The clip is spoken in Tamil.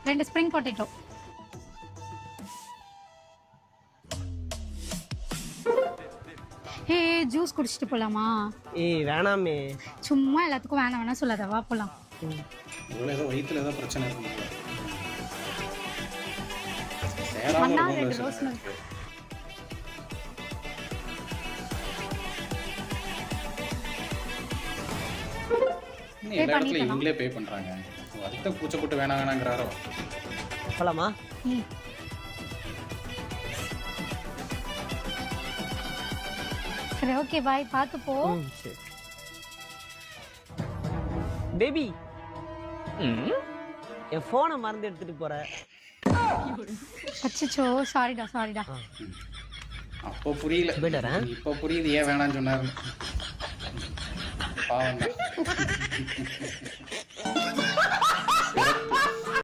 2 ஸ்ப்ரிங் பொட்டேட்டோ. ஏய் ஜூஸ் குடிச்சிட்டு போலாமா? ஏய் வேணாமே. சும்மா எல்லாத்துக்கும் வேணாம் வேணாம் சொல்லாத, வா போலாம். இவ்வளோ ஏதோ வயிற்றுல ஏதோ பிரச்சனை இருக்கு. சேராம அண்ணா இருக்கும் 2 ரோஸ் மில்க். எல்லா இடத்துலையும் இவங்களே பே பண்ணுறாங்க. அதுக்கு தான் பூச்சை போட்டு வேணாம் வேணாங்கிறாரோ. போலாமா? ம். சரி ஓகே பாய், பார்த்து போ. சரி. பேபி என் போனை மறந்து எடுத்துட்டு போற. அச்சச்சோ, சாரிடா சாரிடா. அப்போ புரியல, இப்போ புரியுது ஏன் வேணாம்னு சொன்னாரு. பாவம்.